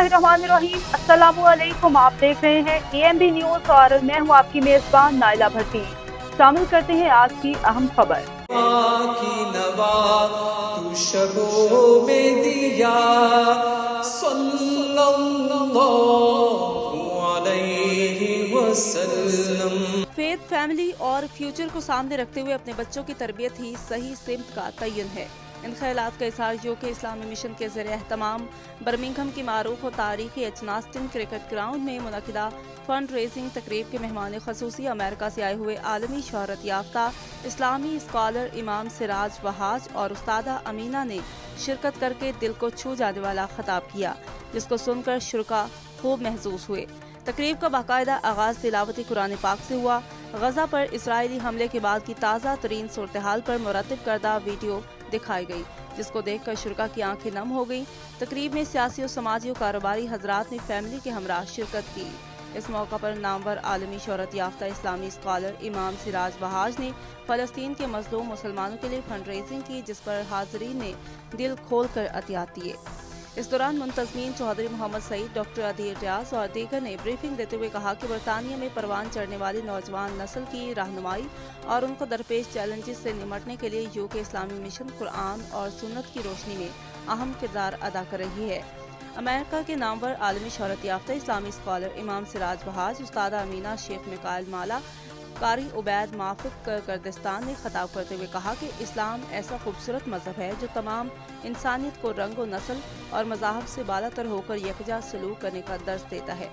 बिस्मिल्लाहिर्रहमानिर्रहीम। अस्सलामुअलैकुम। आप देख रहे हैं AMB न्यूज और मैं हूं आपकी मेजबान नाइला भट्टी। शामिल करते हैं आज की अहम खबर। फेथ, फैमिली और फ्यूचर को सामने रखते हुए अपने बच्चों की तरबियत ही सही सिमत का तयन है। इन ख्यालात का इज़हार यूके इस्लामी मिशन के ज़रिए एहतमाम बर्मिंघम की मारूफ और तारीखी एजनास्टन क्रिकेट ग्राउंड में मुनक़िदा फंड रेजिंग तकरीब के मेहमान खसूसी अमेरिका से आए हुए आलमी शोहरत याफ्ता इस्लामी स्कॉलर इमाम सिराज वहाज और उस्तादा अमीना ने शिरकत करके दिल को छू जाने वाला खिताब किया, जिसको सुनकर शुरका खूब महसूस हुए। तकरीब का बाकायदा आगाज तिलावती कुरान पाक से हुआ। गजा पर इसराइली हमले के बाद की ताज़ा तरीन सूरत हाल पर मुरतब करदा वीडियो दिखाई गई, जिसको देखकर शुरका की आंखें नम हो गईं। तकरीब में सियासी और समाजी और कारोबारी हजरात ने फैमिली के हमरा शिरकत की। इस मौका पर नामवर आलमी शोहरत याफ्ता इस्लामी स्कॉलर इमाम सिराज वहाज ने फ़लस्तीन के मजलूम मुसलमानों के लिए फंड रेजिंग की, जिस पर हाज़रीन ने दिल खोल कर अतियात दिए। इस दौरान मुंतज़मीन चौधरी मोहम्मद सईद, डॉक्टर अदील रियाज और दीगर ने ब्रीफिंग देते हुए कहा कि बरतानिया में परवान चढ़ने वाली नौजवान नस्ल की रहनुमाई और उनको दरपेश चैलेंजेस से निमटने के लिए यूके इस्लामी मिशन कुरान और सुन्नत की रोशनी में अहम किरदार अदा कर रही है। अमेरिका के नामवर आलमी शोहरत याफ्ता इस्लामी स्कॉलर इमाम सिराज वहाज, उस्तादा अमीना, शेख मिकाइल माला, कारी उबैद माफिक कर्दिस्तान ने खिताब करते हुए कहा कि इस्लाम ऐसा खूबसूरत मजहब है जो तमाम इंसानियत को रंग और नस्ल और मज़ाहब से बालातर होकर यकजा सलूक करने का दर्ज देता है।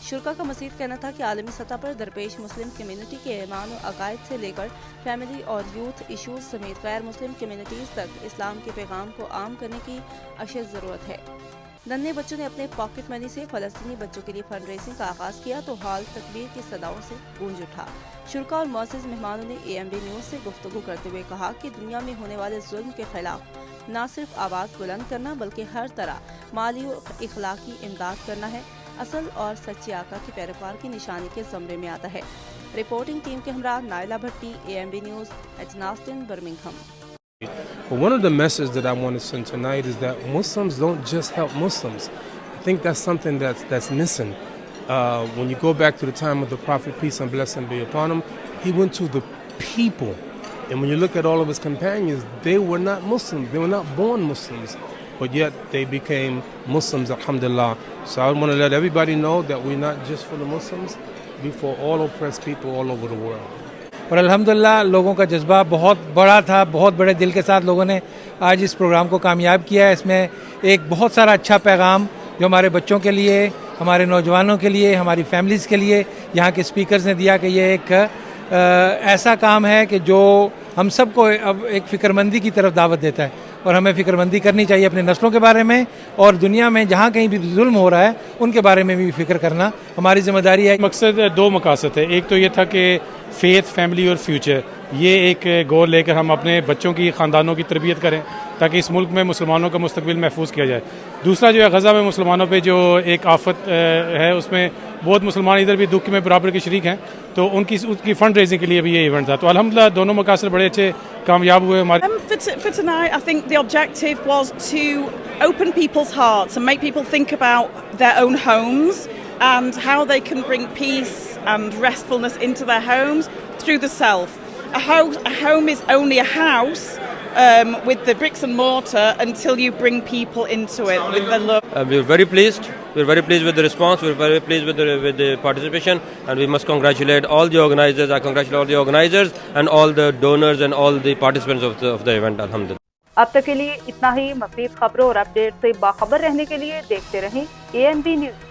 शुरका का मज़ीद कहना था कि आलमी सतह पर दरपेश मुस्लिम कम्यूनिटी के ईमान और अकायद से लेकर फैमिली और यूथ इशूज़ समेत गैर मुस्लिम कम्यूनिटीज़ तक इस्लाम के पैगाम को आम करने की अशद ज़रूरत है। नन्हे बच्चों ने अपने पॉकेट मनी से फ़लस्तीनी बच्चों के लिए फंड रेजिंग का आगाज़ किया तो हॉल तकबीर की सदाओं से गूंज उठा। शुरका और मौजूद मेहमानों ने AMB न्यूज़ से गुफ्तगू करते हुए कहा कि दुनिया में होने वाले जुल्म के खिलाफ न सिर्फ आवाज़ बुलंद करना बल्कि हर तरह माली और इखलाकी इमदाद करना है असल और सच्चे आका के पैरोकार की निशानी के ज़मरे में आता है। रिपोर्टिंग टीम के हमरा Naila Bhatti, AMB news, Edgbaston, Birmingham. Well, one of the messages that I want to send tonight is that Muslims don't just help Muslims. I think that's something that's missing. When you go back to the time of the Prophet, peace and blessing be upon him, he went to the people. And when you look at all of his companions, they were not Muslims. They were not born Muslims. But yet they became Muslims, alhamdulillah. So I want to let everybody know that we're not just for the Muslims, we're for all oppressed people all over the world. और अल्हम्दुलिल्लाह लोगों का जज्बा बहुत बड़ा था, बहुत बड़े दिल के साथ लोगों ने आज इस प्रोग्राम को कामयाब किया है। इसमें एक बहुत सारा अच्छा पैगाम जो हमारे बच्चों के लिए, हमारे नौजवानों के लिए, हमारी फैमिलीज़ के लिए यहाँ के स्पीकर्स ने दिया कि ये एक ऐसा काम है कि जो हम सबको अब एक फ़िक्रमंदी की तरफ दावत देता है और हमें फ़िक्रमंदी करनी चाहिए अपने नस्लों के बारे में और दुनिया में जहाँ कहीं भी जुल्म हो रहा है उनके बारे में भी फ़िक्र करना हमारी ज़िम्मेदारी है। मकसद दो मकासद है, एक तो ये था कि फेथ, फैमिली और फ्यूचर, ये एक गोल लेकर हम अपने बच्चों की, ख़ानदानों की तरबियत करें ताकि इस मुल्क में मुसलमानों का मुस्तकबिल महफूज किया जाए। दूसरा जो है गज़ा में मुसलमानों पे जो एक आफत है उसमें बहुत मुसलमान इधर भी दुख में बराबर के शरीक हैं, तो उनकी फंड रेजिंग के लिए भी ये इवेंट था। तो अल्हम्दुलिल्लाह दोनों मकासद बड़े अच्छे कामयाब हुए हमारे। For tonight, I think the objective was to open people's hearts and make people think about their own homes and how they can bring peace and restfulness into their homes through the self. A home is only a house with the bricks and mortar until you bring people into it with the love. We're very pleased. We're very pleased with the response. We're very pleased with the participation, and we must congratulate all the organizers. I congratulate all the organizers and all the donors and all the participants of the event. Alhamdulillah. अब तक के लिए इतना ही। मज़ीद खबरों और update से बाखबर रहने के लिए देखते रहें AMB न्यूज़।